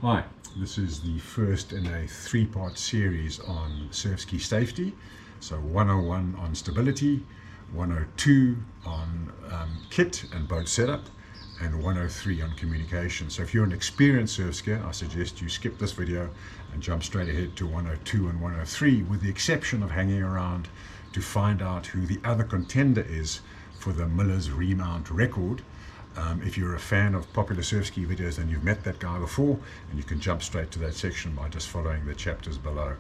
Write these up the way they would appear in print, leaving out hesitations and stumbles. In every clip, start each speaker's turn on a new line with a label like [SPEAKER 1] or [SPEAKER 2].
[SPEAKER 1] Hi, this is the first in a three-part series on SURFSKI safety. So 101 on stability, 102 on kit and boat setup, and 103 on communication. So if you're an experienced SURFSKIer, I suggest you skip this video and jump straight ahead to 102 and 103, with the exception of hanging around to find out who the other contender is for the Miller's Remount record. If you're a fan of popular SURFSKI videos, then you've met that guy before, and you can jump straight to that section by just following the chapters below.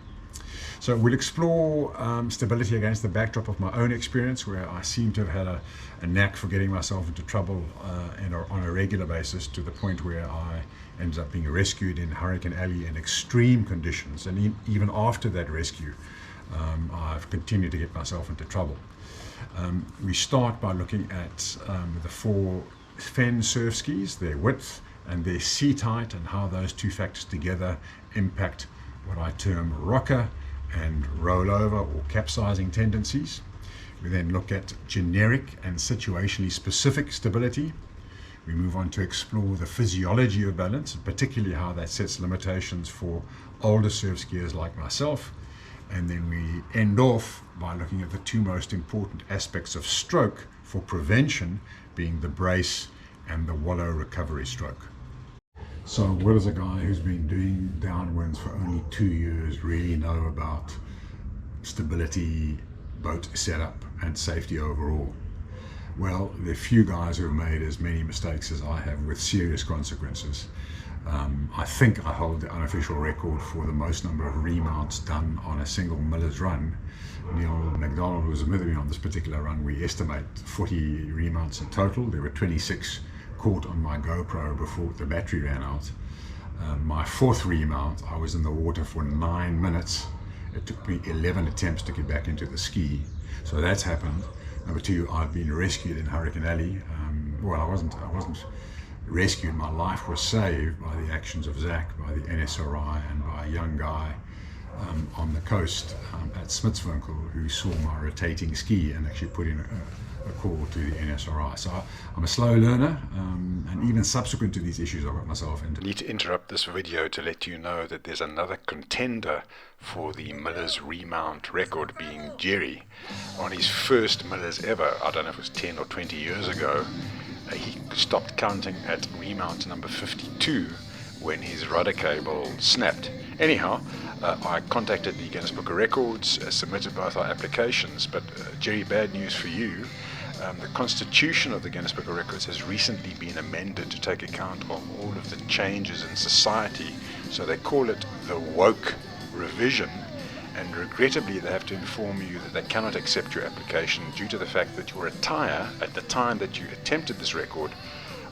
[SPEAKER 1] So we'll explore stability against the backdrop of my own experience, where I seem to have had a knack for getting myself into trouble on a regular basis, to the point where I ended up being rescued in Hurricane Alley in extreme conditions. And even after that rescue, I've continued to get myself into trouble. We start by looking at the four Fen SURFSKIs, their width and their seat height, and how those two factors together impact what I term rocker and rollover or capsizing tendencies. We then look at generic and situationally specific stability. We move on to explore the physiology of balance, and particularly how that sets limitations for older SURFSKIers like myself. And then we end off by looking at the two most important aspects of stroke for prevention, being the brace and the wallow recovery stroke. So what does a guy who's been doing downwinds for only 2 years really know about stability, boat setup and safety overall? Well, there are few guys who have made as many mistakes as I have, with serious consequences. I think I hold the unofficial record for the most number of remounts done on a single Miller's run. Neil McDonald was with me on this particular run. We estimate 40 remounts in total. There were 26 caught on my GoPro before the battery ran out. My fourth remount, I was in the water for 9 minutes. It took me 11 attempts to get back into the ski. So that's happened. Number two, I've been rescued in Hurricane Alley. Well, I wasn't rescued. My life was saved by the actions of Zach, by the NSRI, and by a young guy on the coast at Smitswinkel, who saw my rotating ski and actually put in a call to the NSRI. So I'm a slow learner, and even subsequent to these issues, I got myself into.
[SPEAKER 2] I need to interrupt this video to let you know that there's another contender for the Miller's Remount record, being Jerry. On his first Miller's ever, I don't know if it was 10 or 20 years ago, he stopped counting at remount number 52 when his rudder cable snapped. Anyhow, I contacted the Guinness Book of Records, submitted both our applications, but Jerry, bad news for you. The constitution of the Guinness Book of Records has recently been amended to take account of all of the changes in society. So they call it the woke revision, and regrettably they have to inform you that they cannot accept your application due to the fact that your attire at the time that you attempted this record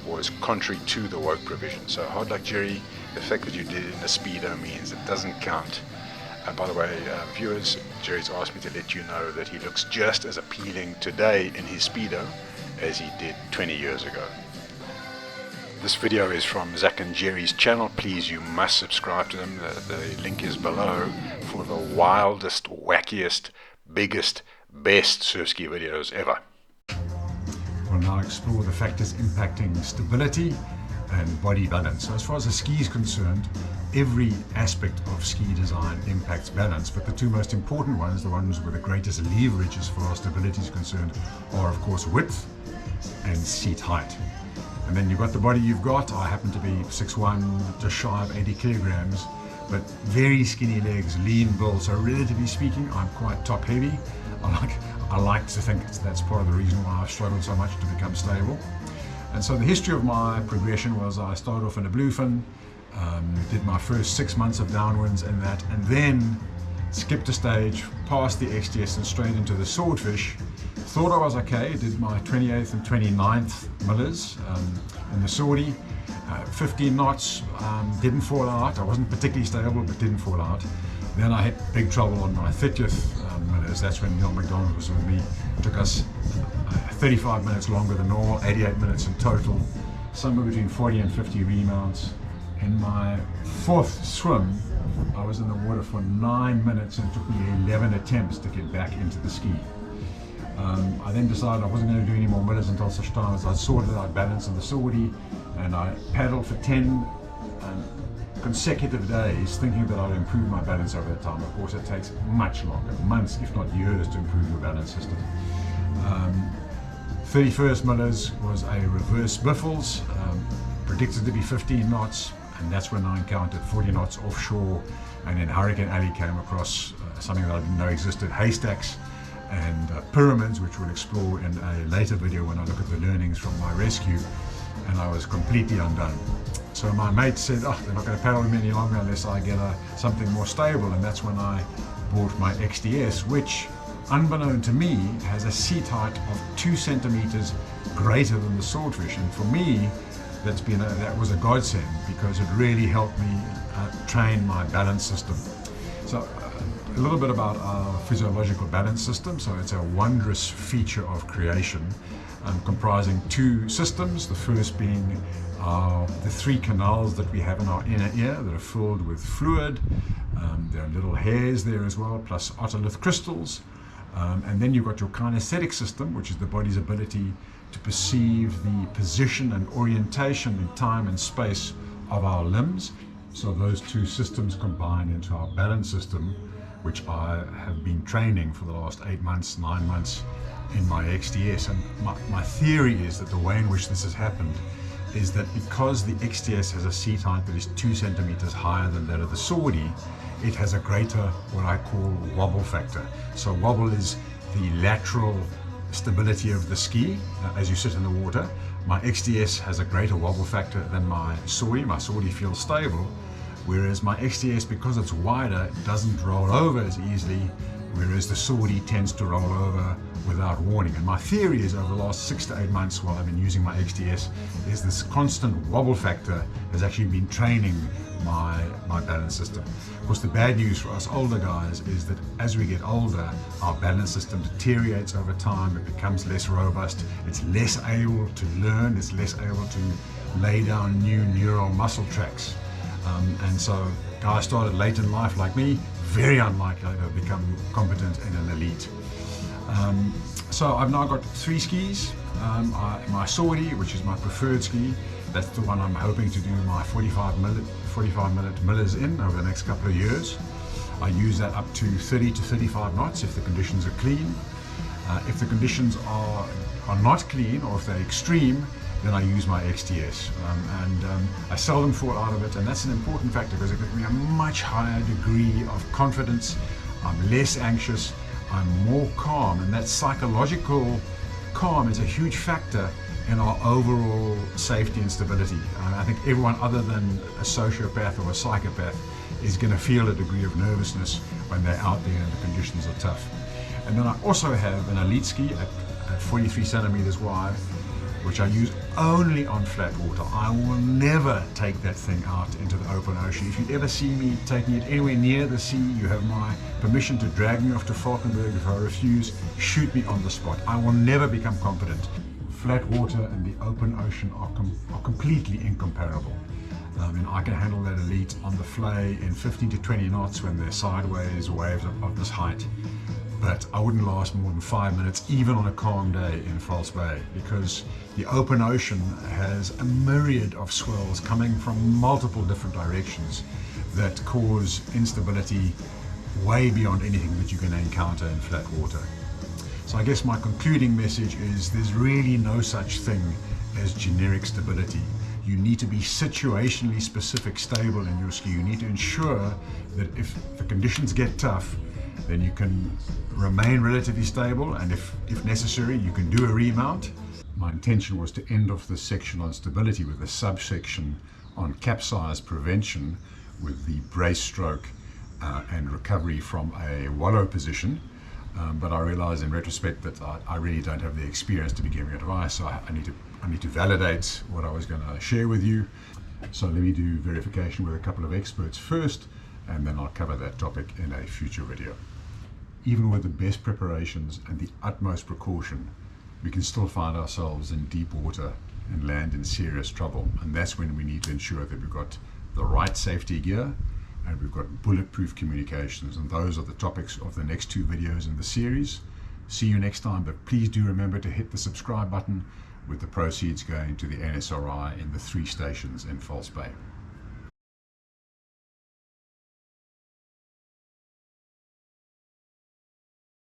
[SPEAKER 2] was contrary to the woke provision. So hard luck, Jerry. The fact that you did it in a Speedo means it doesn't count. By the way, viewers, Jerry's asked me to let you know that he looks just as appealing today in his Speedo as he did 20 years ago. This video is from Zach and Jerry's channel. Please, you must subscribe to them. The link is below for the wildest, wackiest, biggest, best SURFSKI videos ever.
[SPEAKER 1] We'll now explore the factors impacting stability and body balance. So as far as the ski is concerned, every aspect of ski design impacts balance, but the two most important ones, the ones with the greatest leverage as far as stability is concerned, are of course width and seat height. And then you've got the body you've got. I happen to be 6'1", just shy of 80 kilograms, but very skinny legs, lean build. So relatively speaking, I'm quite top heavy. I like to think that's part of the reason why I've struggled so much to become stable. And so the history of my progression was I started off in a bluefin, did my first 6 months of downwinds in that, and then skipped a stage, past the XTS and straight into the swordfish. Thought I was okay, did my 28th and 29th Millers in the Saudi, 15 knots, didn't fall out. I wasn't particularly stable, but didn't fall out. Then I had big trouble on my 30th Millers. That's when Neil McDonald was with me. It took us 35 minutes longer than normal, 88 minutes in total, somewhere between 40 and 50 remounts. In my fourth swim, I was in the water for 9 minutes, and it took me 11 attempts to get back into the ski. I then decided I wasn't going to do any more Millers until such time as I sorted out balance in the Saudi, and I paddled for 10 consecutive days thinking that I'd improve my balance over that time. Of course, it takes much longer, months, if not years, to improve your balance system. 31st Millers was a reverse Biffles, predicted to be 15 knots, and that's when I encountered 40 knots offshore, and then Hurricane Alley came across something that I didn't know existed, haystacks and pyramids, which we'll explore in a later video when I look at the learnings from my rescue, and I was completely undone. So my mate said, oh, they're not going to paddle me any longer unless I get something more stable, and that's when I bought my XDS, which, unbeknown to me, has a seat height of 2 centimeters greater than the swordfish, and for me that was a godsend, because it really helped me train my balance system. So a little bit about our physiological balance system. So it's a wondrous feature of creation, comprising 2 systems, the first being the 3 canals that we have in our inner ear that are filled with fluid. There are little hairs there as well, plus otolith crystals. And then you've got your kinesthetic system, which is the body's ability to perceive the position and orientation in time and space of our limbs. So those 2 systems combine into our balance system, which I have been training for the last 8 months, 9 months in my XDS. And my theory is that the way in which this has happened is that because the XDS has a seat height that is 2 centimeters higher than that of the Swordy, it has a greater, what I call, wobble factor. So wobble is the lateral stability of the ski as you sit in the water. My XDS has a greater wobble factor than my Swordy. My Swordy feels stable, whereas my XDS, because it's wider, doesn't roll over as easily, whereas the Swordy tends to roll over without warning. And my theory is, over the last 6 to 8 months while I've been using my XDS, is this constant wobble factor has actually been training my balance system. Of course, the bad news for us older guys is that as we get older, our balance system deteriorates over time. It becomes less robust. It's less able to learn. It's less able to lay down new neural muscle tracks. And so guys started late in life like me, very unlikely to become competent and an elite. So I've now got 3 skis. My Swordy, which is my preferred ski, that's the one I'm hoping to do my 45 minute millers in over the next couple of years. I use that up to 30 to 35 knots if the conditions are clean. If the conditions are not clean, or if they're extreme, then I use my XDS. I seldom fall out of it, and that's an important factor because it gives me a much higher degree of confidence. I'm less anxious, I'm more calm, and that psychological calm is a huge factor in our overall safety and stability. I think everyone other than a sociopath or a psychopath is going to feel a degree of nervousness when they're out there and the conditions are tough. And then I also have an elite ski at 43 centimeters wide, which I use only on flat water. I will never take that thing out into the open ocean. If you ever see me taking it anywhere near the sea, you have my permission to drag me off to Falkenberg. If I refuse, shoot me on the spot. I will never become competent. Flat water and the open ocean are completely incomparable. And I can handle that elite on the flay in 15 to 20 knots when they're sideways waves of this height. But I wouldn't last more than 5 minutes, even on a calm day in False Bay, because the open ocean has a myriad of swells coming from multiple different directions that cause instability way beyond anything that you're going to encounter in flat water. So I guess my concluding message is there's really no such thing as generic stability. You need to be situationally specific stable in your ski. You need to ensure that if the conditions get tough, then you can remain relatively stable, and if necessary, you can do a remount. My intention was to end off this section on stability with a subsection on capsize prevention with the brace stroke and recovery from a wallow position. But I realized in retrospect that I really don't have the experience to be giving advice, so I need to validate what I was going to share with you. So let me do verification with a couple of experts first, and then I'll cover that topic in a future video. Even with the best preparations and the utmost precaution, we can still find ourselves in deep water and land in serious trouble, and that's when we need to ensure that we've got the right safety gear and we've got bulletproof communications, and those are the topics of the next 2 videos in the series. See you next time, but please do remember to hit the subscribe button, with the proceeds going to the NSRI in the 3 stations in False Bay.